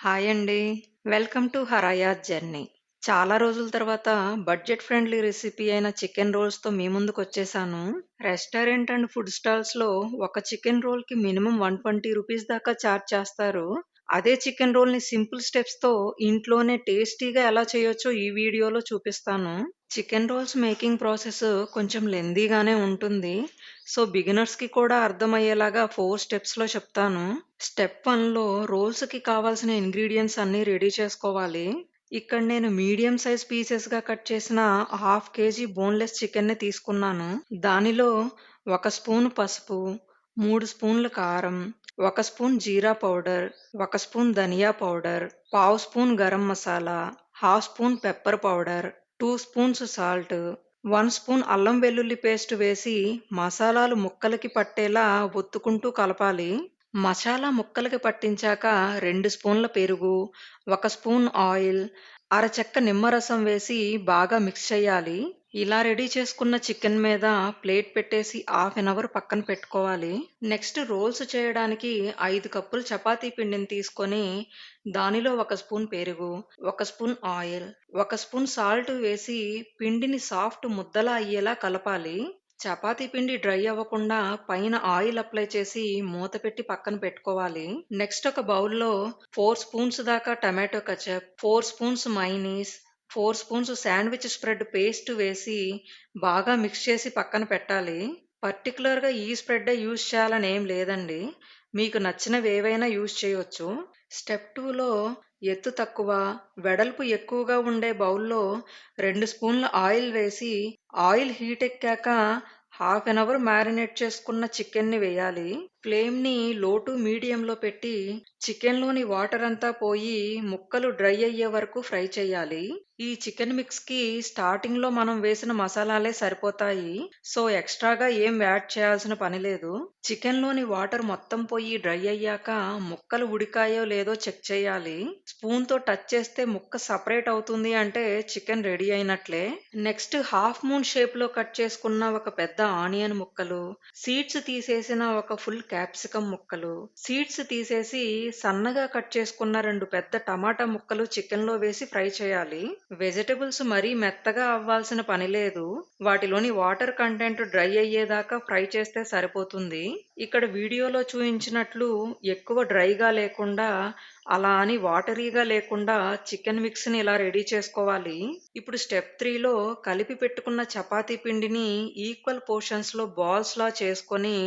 Hi అండి. Welcome to హరాయాత్ journey. చాలా రోజుల తర్వాత బడ్జెట్ ఫ్రెండ్లీ రెసిపీ అయిన చికెన్ రోల్స్‌తో మీ ముందుకొచ్చేసాను. రెస్టారెంట్ అండ్ ఫుడ్ స్టాల్స్‌లో ఒక చికెన్ రోల్‌కి మినిమమ్ రూ. 120 దాకా చార్జ్ చేస్తారు. అదే చికెన్ రోల్‌ని సింపుల్ స్టెప్స్‌తో ఇంట్లోనే టేస్టీగా ఎలా చేయొచ్చో ఈ వీడియోలో చూపిస్తాను. చికెన్ రోల్స్ మేకింగ్ ప్రాసెస్ కొంచెం లెంథీగానే ఉంటుంది. సో, బిగినర్స్‌కి కూడా అర్థమయ్యేలాగా 4 స్టెప్స్‌లో చెప్తాను. స్టెప్ 1లో రోల్స్‌కి కావాల్సిన ఇంగ్రీడియెంట్స్ అన్నీ రెడీ చేసుకోవాలి. ఇక్కడ నేను మీడియం సైజ్ పీసెస్‌గా కట్ చేసిన హాఫ్ కేజీ బోన్‌లెస్ చికెన్‌ని తీసుకున్నాను. దానిలో 1 స్పూన్ పసుపు, 3 స్పూన్లు కారం, 1 స్పూన్ జీరా పౌడర్, 1 స్పూన్ ధనియా పౌడర్, పావు spoon garam masala, half spoon pepper powder, 2 spoons salt, 1 spoon అల్లం వెల్లుల్లి పేస్ట్ వేసి మసాలాలు ముక్కలకి పట్టేలా ఒత్తుకుంటూ కలపాలి. మసాలా ముక్కలకి పట్టించాక 2 స్పూన్ల పెరుగు, 1 స్పూన్ ఆయిల్, అరచెక్క నిమ్మరసం వేసి బాగా మిక్స్ చేయాలి. ఇలా రెడీ చేసుకున్న చికెన్ మీద ప్లేట్ పెట్టేసి హాఫ్ ఎన్ అవర్ పక్కన పెట్టుకోవాలి. నెక్స్ట్ రోల్స్ చేయడానికి 5 కప్పులు చపాతీ పిండిని తీసుకొని దానిలో 1 స్పూన్ పెరుగు, 1 స్పూన్ ఆయిల్, 1 స్పూన్ సాల్ట్ వేసి పిండిని సాఫ్ట్ ముద్దలా అయ్యేలా కలపాలి. చపాతీ పిండి డ్రై అవ్వకుండా పైన ఆయిల్ అప్లై చేసి మూత పెట్టి పక్కన పెట్టుకోవాలి. నెక్స్ట్ ఒక బౌల్‌లో 4 స్పూన్స్ దాకా tomato ketchup, 4 spoons mayonnaise, 4 spoons sandwich spread paste వేసి బాగా మిక్స్ చేసి పక్కన పెట్టాలి. పర్టిక్యులర్‌గా ఈ స్ప్రెడ్డే యూజ్ చేయాలని ఏం లేదండి. మీకు నచ్చినవి ఏవైనా యూజ్ చేయొచ్చు. స్టెప్ 2లో ఎత్తు తక్కువ, వెడల్పు ఎక్కువగా ఉండే బౌల్‌లో 2 స్పూన్ల ఆయిల్ వేసి ఆయిల్ హీట్ ఎక్కాక హాఫ్ ఎన్ అవర్ మ్యారినేట్ చేసుకున్న చికెన్‌ని వేయాలి. ఫ్లేమ్‌ని లో టు మీడియంలో పెట్టి చికెన్‌లోని వాటర్ అంతా పోయి ముక్కలు డ్రై అయ్యే వరకు ఫ్రై చేయాలి. ఈ చికెన్ మిక్స్‌కి స్టార్టింగ్‌లో మనం వేసిన మసాలాలే సరిపోతాయి. సో, ఎక్స్‌ట్రాగా ఏం యాడ్ చేయాల్సిన పని లేదు. చికెన్‌లోని వాటర్ మొత్తం పోయి డ్రై అయ్యాక ముక్కలు ఉడికాయో లేదో చెక్ చేయాలి. స్పూన్‌తో టచ్ చేస్తే ముక్క సెపరేట్ అవుతుంది అంటే చికెన్ రెడీ అయినట్లే. నెక్స్ట్ హాఫ్ మూన్ షేప్‌లో కట్ చేసుకున్న ఒక పెద్ద ఆనియన్ ముక్కలు, సీడ్స్ తీసేసిన ఒక ఫుల్ క్యాప్సికమ్ ముక్కలు, సీడ్స్ తీసేసి సన్నగా కట్ చేసుకున్న 2 పెద్ద టమాటా ముక్కలు చికెన్‌లో వేసి ఫ్రై చేయాలి. వెజిటబుల్స్ మరీ మెత్తగా అవ్వాల్సిన పని లేదు. వాటిలోని వాటర్ కంటెంట్ డ్రై అయ్యేదాకా ఫ్రై చేస్తే సరిపోతుంది. ఇక్కడ వీడియోలో చూయించినట్లు ఎక్కువ డ్రైగా లేకుండా, అలా అని వాటరీగా లేకుండా చికెన్ మిక్స్‌ని ఇలా రెడీ చేసుకోవాలి. ఇప్పుడు స్టెప్ 3లో కలిపి పెట్టుకున్న చపాతీ పిండిని ఈక్వల్ పోర్షన్స్‌లో బాల్స్‌లా చేసుకొని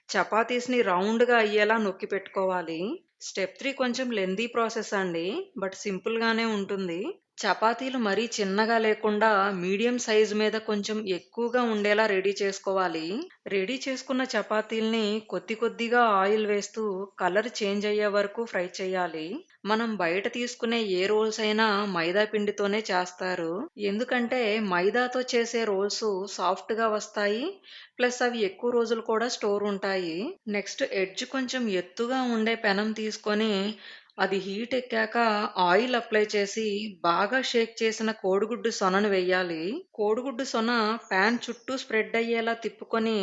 చపాతీస్‌ని రౌండ్‌గా అయ్యేలా నొక్కి పెట్టుకోవాలి. స్టెప్ 3 కొంచెం లెంథీ ప్రాసెస్ అండి. బట్ సింపుల్‌గానే ఉంటుంది. చపాతీలు మరీ చిన్నగా లేకుండా మీడియం సైజ్ మీద కొంచెం ఎక్కువగా ఉండేలా రెడీ చేసుకోవాలి. రెడీ చేసుకున్న చపాతీల్ని కొద్ది కొద్దిగా ఆయిల్ వేస్తూ కలర్ చేంజ్ అయ్యే వరకు ఫ్రై చేయాలి. మనం బయట తీసుకునే ఏ రోల్స్ అయినా మైదా పిండితోనే చేస్తారు. ఎందుకంటే మైదాతో చేసే రోల్స్ సాఫ్ట్‌గా వస్తాయి. ప్లస్ అవి ఎక్కువ రోజులు కూడా స్టోర్ ఉంటాయి. నెక్స్ట్ ఎడ్జ్ కొంచెం ఎత్తుగా ఉండే పెనం తీసుకొని అది హీట్ ఎక్కాక ఆయిల్ అప్లై చేసి బాగా షేక్ చేసిన కోడిగుడ్డు సొనను వెయ్యాలి. కోడిగుడ్డు సొన పాన్ చుట్టూ స్ప్రెడ్ అయ్యేలా తిప్పుకొని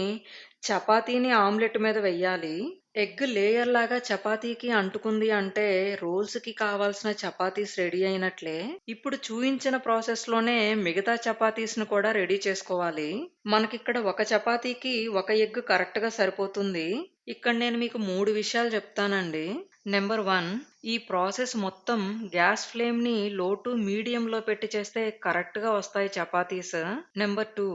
చపాతీని ఆమ్లెట్ మీద వెయ్యాలి. ఎగ్ లేయర్ లాగా చపాతీకి అంటుకుంది అంటే రోల్స్‌కి కావాల్సిన చపాతీస్ రెడీ అయినట్లే. ఇప్పుడు చూయించిన ప్రాసెస్‌లోనే మిగతా చపాతీస్‌ని కూడా రెడీ చేసుకోవాలి. మనకిక్కడ ఒక చపాతీకి ఒక ఎగ్ కరెక్ట్‌గా సరిపోతుంది. ఇక్కడ నేను మీకు 3 విషయాలు చెప్తానండి. నెంబర్ 1, ఈ ప్రాసెస్ మొత్తం గ్యాస్ ఫ్లేమ్‌ని లో టు మీడియంలో పెట్టి చేస్తే కరెక్ట్‌గా వస్తాయి చపాతీస్. నెంబర్ 2,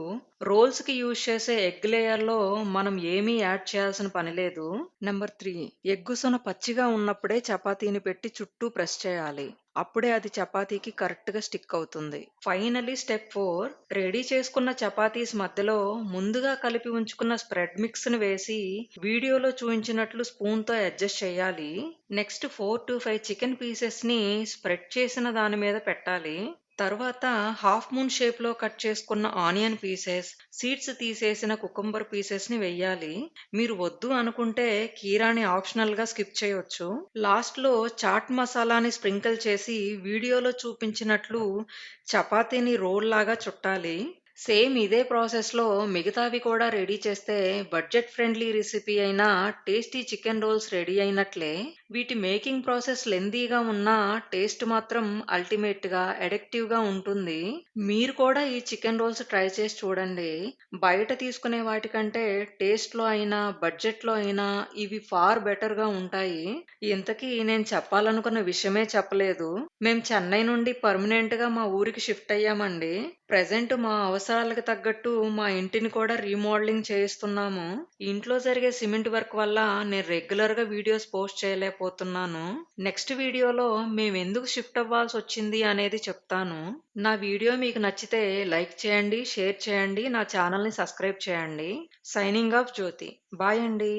రోల్స్‌కి యూజ్ చేసే ఎగ్ లేయర్‌లో మనం ఏమీ యాడ్ చేయాల్సిన పని లేదు. నెంబర్ 3, ఎగ్గు సొన పచ్చిగా ఉన్నప్పుడే చపాతీని పెట్టి చుట్టూ ప్రెస్ చేయాలి. అప్పుడే అది చపాతీకి కరెక్ట్‌గా స్టిక్ అవుతుంది. ఫైనల్లీ స్టెప్ 4, రెడీ చేసుకున్న చపాతీస్ మధ్యలో ముందుగా కలిపి ఉంచుకున్న స్ప్రెడ్ మిక్స్‌ని వేసి వీడియోలో చూయించినట్లు స్పూన్‌తో అడ్జస్ట్ చేయాలి. నెక్స్ట్ 4-5 చికెన్ పీసెస్‌ని స్ప్రెడ్ చేసిన దాని మీద పెట్టాలి. తర్వాత హాఫ్ మూన్ షేప్‌లో కట్ చేసుకున్న ఆనియన్ పీసెస్, సీడ్స్ తీసేసిన కుకుంబర్ పీసెస్‌ని వెయ్యాలి. మీరు వద్దు అనుకుంటే కీరాని ఆప్షనల్‌గా స్కిప్ చేయొచ్చు. లాస్ట్‌లో చాట్ మసాలాని స్ప్రింకిల్ చేసి వీడియోలో చూపించినట్లు చపాతీని రోల్ లాగా చుట్టాలి. సేమ్ ఇదే ప్రాసెస్‌లో మిగతావి కూడా రెడీ చేస్తే బడ్జెట్ ఫ్రెండ్లీ రెసిపీ అయిన టేస్టీ చికెన్ రోల్స్ రెడీ అయినట్లే. వీటి మేకింగ్ ప్రాసెస్ లెంథీగా ఉన్నా టేస్ట్ మాత్రం అల్టిమేట్‌గా, అడిక్టివ్‌గా ఉంటుంది. మీరు కూడా ఈ చికెన్ రోల్స్ ట్రై చేసి చూడండి. బయట తీసుకునే వాటికంటే టేస్ట్‌లో అయినా, బడ్జెట్‌లో అయినా ఇవి ఫార్ బెటర్‌గా ఉంటాయి. ఇంతకీ నేను చెప్పాలనుకున్న విషయమే చెప్పలేదు. మేము చెన్నై నుండి పర్మనెంట్‌గా మా ఊరికి షిఫ్ట్ అయ్యామండి. ప్రెజెంట్ మా అవసరాలకు తగ్గట్టు మా ఇంటిని కూడా రీమోడలింగ్ చేయిస్తున్నాము. ఇంట్లో జరిగే సిమెంట్ వర్క్ వల్ల నేను రెగ్యులర్‌గా వీడియోస్ పోస్ట్ చేయలేకపోతున్నాను. నెక్స్ట్ వీడియోలో మేమెందుకు షిఫ్ట్ అవ్వాల్సొచ్చింది అనేది చెప్తాను. నా వీడియో మీకు నచ్చితే లైక్ చేయండి, షేర్ చేయండి, నా ఛానల్‌ని సబ్స్క్రైబ్ చేయండి. సైనింగ్ ఆఫ్ జ్యోతి. బాయ్ అండి.